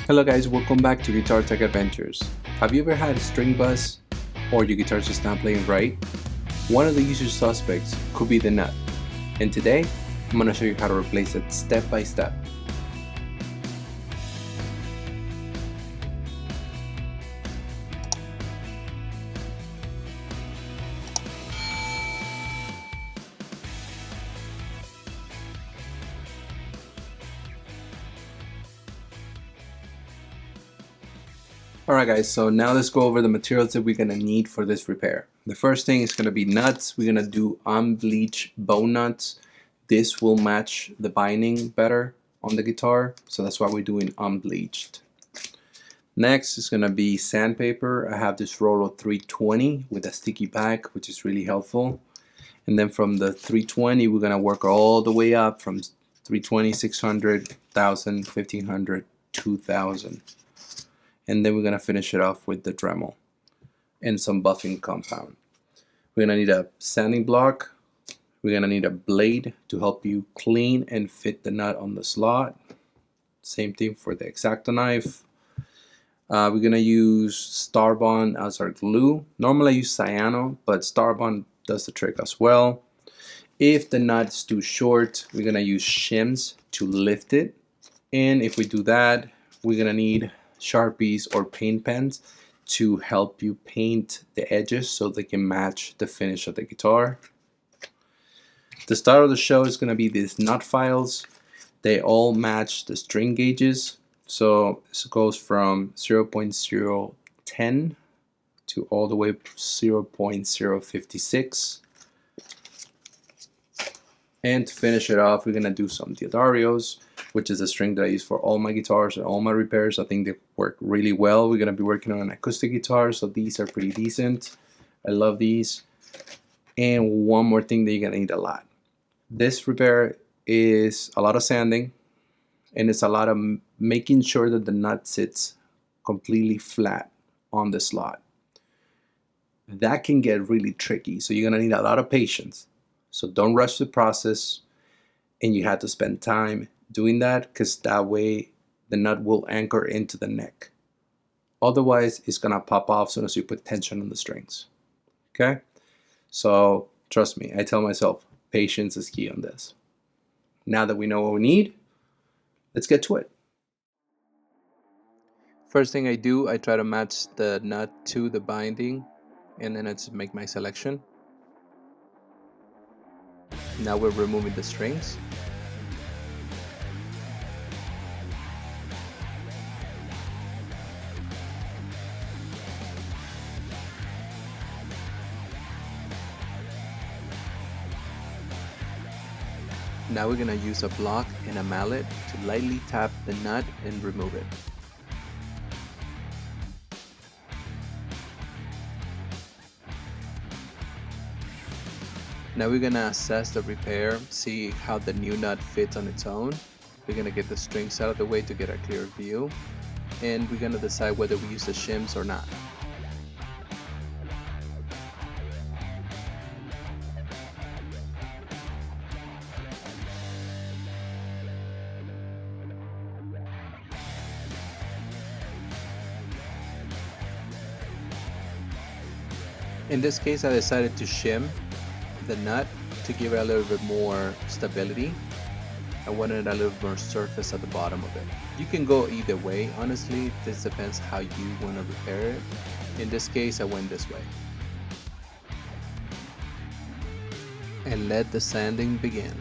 Hello guys, welcome back to Guitar Tech Adventures. Have you ever had a string buzz or your guitar's just not playing right? One of the usual suspects could be the nut, and today I'm going to show you how to replace it step by step. Alright guys, so now let's go over the materials that we're going to need for this repair. The first thing is going to be nuts. We're going to do unbleached bone nuts. This will match the binding better on the guitar, so that's why we're doing unbleached. Next is going to be sandpaper. I have this roll of 320 with a sticky pack, which is really helpful. And then from the 320 we're going to work all the way up from 320, 600, 1000, 1500, 2000. And then we're going to finish it off with the Dremel and some buffing compound. We're going to need a sanding block. We're going to need a blade to help you clean and fit the nut on the slot. Same thing for the X-Acto knife. We're going to use Starbond as our glue. Normally I use cyano, but Starbond does the trick as well. If the nut is too short, we're going to use shims to lift it. And if we do that, we're going to need Sharpies or paint pens to help you paint the edges so they can match the finish of the guitar. The start of the show is going to be these nut files. They all match the string gauges, so this goes from 0.010 to all the way 0.056. And to finish it off, we're going to do some Diodarios, which is a string that I use for all my guitars and all my repairs. I think they work really well. We're going to be working on an acoustic guitar, so these are pretty decent. I love these. And one more thing that you're going to need a lot. This repair is a lot of sanding, and it's a lot of making sure that the nut sits completely flat on the slot. That can get really tricky, so you're going to need a lot of patience. So don't rush the process, and you have to spend time doing that, because that way the nut will anchor into the neck. Otherwise it's gonna pop off as soon as you put tension on the strings. Okay, so trust me, I tell myself patience is key on this. Now that we know what we need, let's get to it. First thing I do, I try to match the nut to the binding, and then I just make my selection. Now we're removing the strings. Now we're going to use a block and a mallet to lightly tap the nut and remove it. Now we're going to assess the repair, see how the new nut fits on its own. We're going to get the strings out of the way to get a clear view, and we're going to decide whether we use the shims or not. In this case, I decided to shim the nut to give it a little bit more stability. I wanted a little more surface at the bottom of it. You can go either way, honestly. This depends how you want to repair it. In this case, I went this way. And let the sanding begin.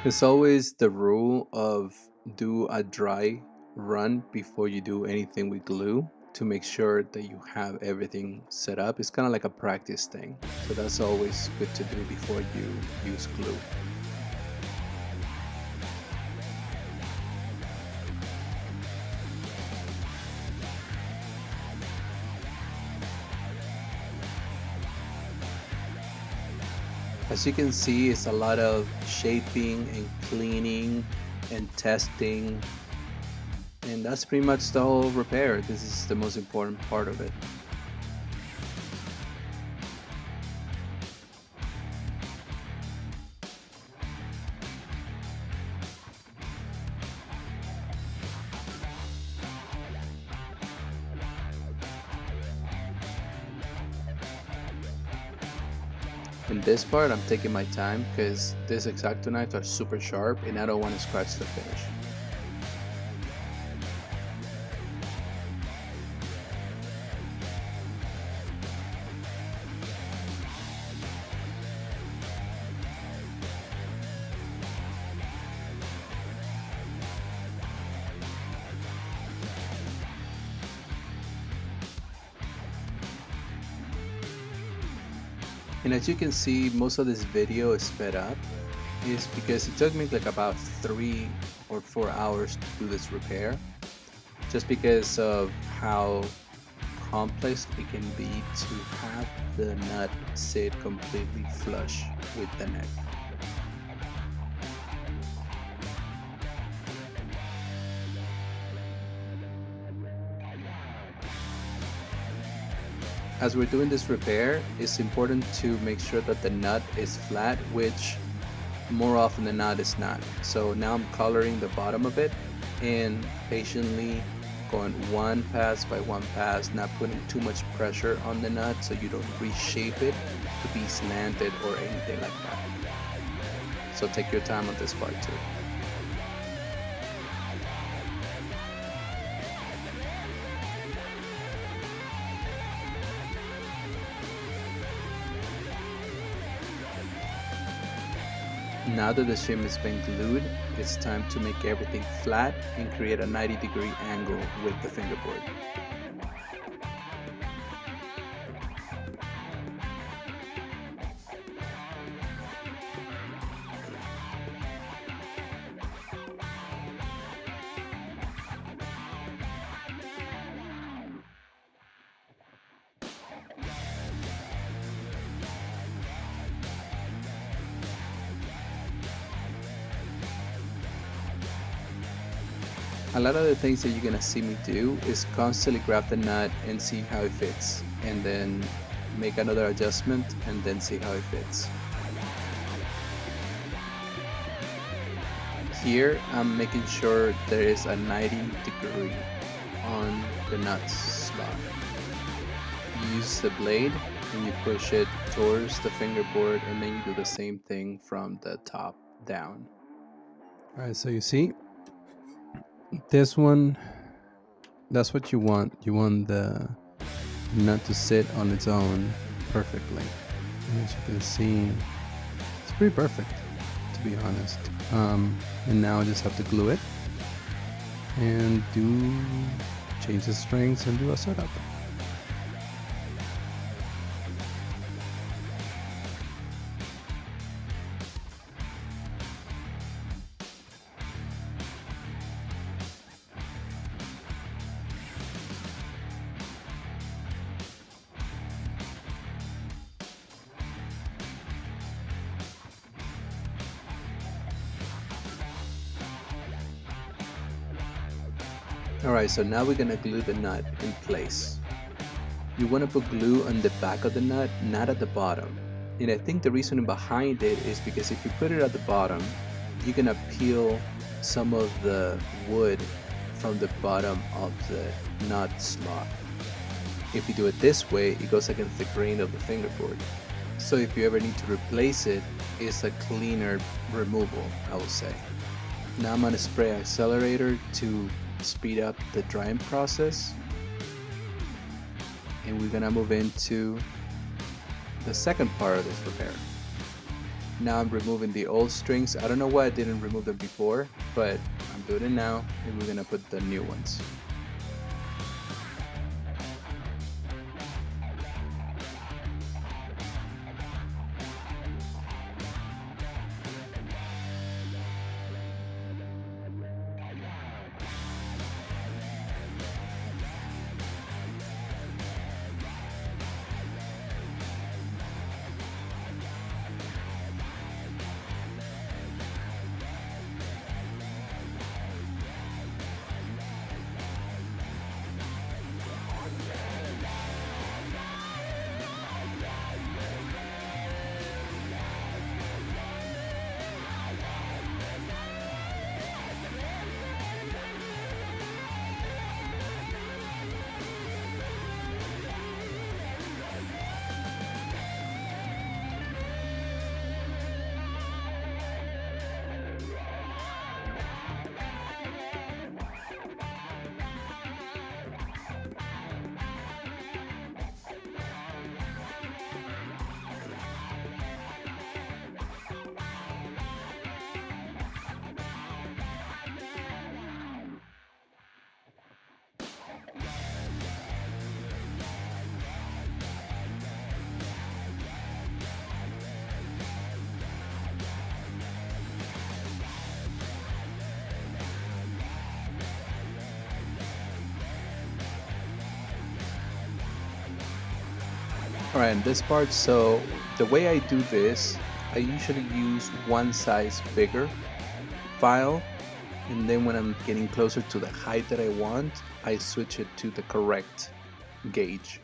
It's always the rule of do a dry run before you do anything with glue to make sure that you have everything set up. It's kind of like a practice thing. So that's always good to do before you use glue. As you can see, it's a lot of shaping and cleaning and testing, and that's pretty much the whole repair. This is the most important part of it. In this part, I'm taking my time because these X-Acto knives are super sharp and I don't want to scratch the finish. And as you can see, most of this video is sped up is because it took me like about 3 or 4 hours to do this repair, just because of how complex it can be to have the nut sit completely flush with the neck. As we're doing this repair, it's important to make sure that the nut is flat, which more often than not is not. So now I'm coloring the bottom of it and patiently going one pass by one pass, not putting too much pressure on the nut so you don't reshape it to be slanted or anything like that. So take your time on this part too. Now that the shim has been glued, it's time to make everything flat and create a 90-degree angle with the fingerboard. A lot of the things that you're gonna see me do is constantly grab the nut and see how it fits, and then make another adjustment and then see how it fits. Here I'm making sure there is a 90-degree on the nut slot. You use the blade and you push it towards the fingerboard, and then you do the same thing from the top down. Alright, so you see this one, that's what you want. You want the nut to sit on its own perfectly. And as you can see, it's pretty perfect, to be honest. And now I just have to glue it and change the strings and do a setup. Alright, so now we're gonna glue the nut in place. You want to put glue on the back of the nut, not at the bottom. And I think the reason behind it is because if you put it at the bottom, you're gonna peel some of the wood from the bottom of the nut slot. If you do it this way, it goes against the grain of the fingerboard. So if you ever need to replace it, it's a cleaner removal, I would say. Now I'm gonna spray accelerator to speed up the drying process, and we're gonna move into the second part of this repair. Now I'm removing the old strings. I don't know why I didn't remove them before, but I'm doing it now, and we're gonna put the new ones. Alright, in this part, so the way I do this, I usually use one size bigger file, and then when I'm getting closer to the height that I want, I switch it to the correct gauge.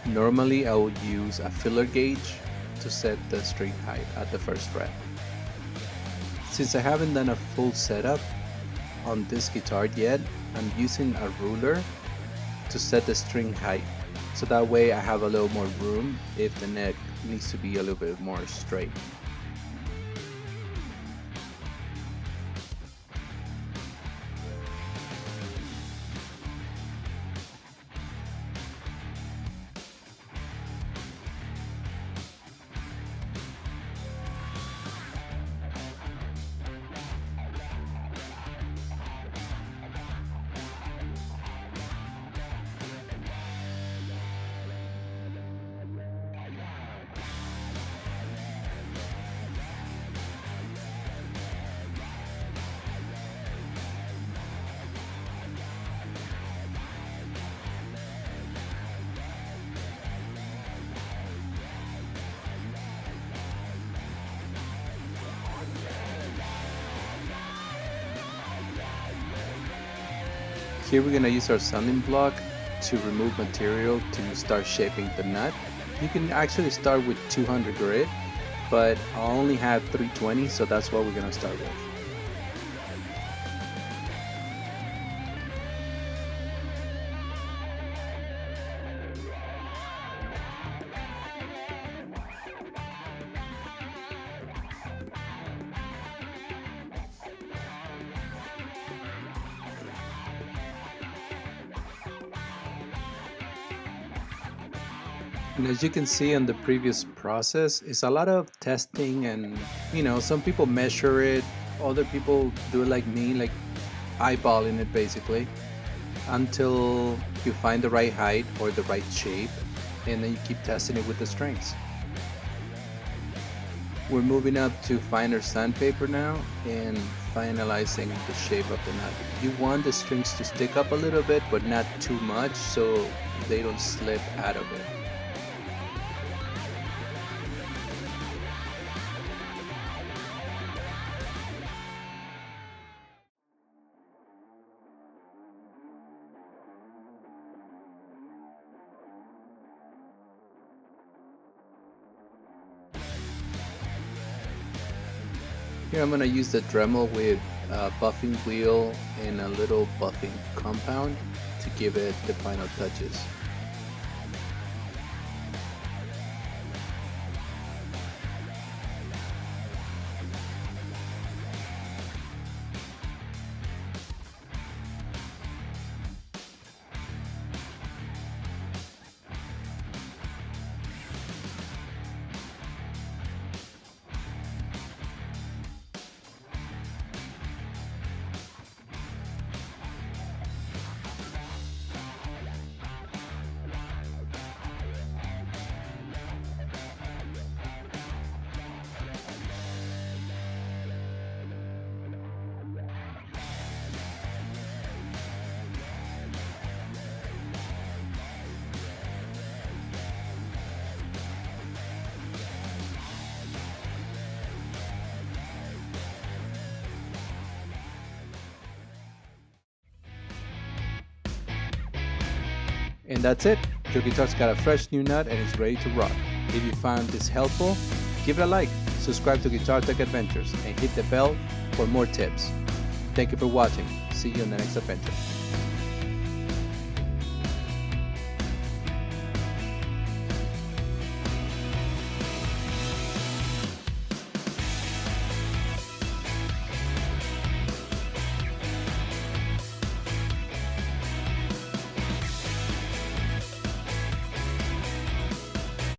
Normally I would use a filler gauge to set the string height at the first fret. Since I haven't done a full setup on this guitar yet, I'm using a ruler to set the string height, so that way I have a little more room if the neck needs to be a little bit more straight. Here we're going to use our sanding block to remove material to start shaping the nut. You can actually start with 200 grit, but I only have 320, so that's what we're going to start with. And as you can see on the previous process, it's a lot of testing and, some people measure it, other people do it like me, like eyeballing it basically, until you find the right height or the right shape. and then you keep testing it with the strings. We're moving up to finer sandpaper now and finalizing the shape of the nut. You want the strings to stick up a little bit, but not too much so they don't slip out of it. Here I'm going to use the Dremel with a buffing wheel and a little buffing compound to give it the final touches. And that's it. Your guitar's got a fresh new nut and is ready to rock. If you found this helpful, give it a like, subscribe to Guitar Tech Adventures, and hit the bell for more tips. Thank you for watching. See you in the next adventure.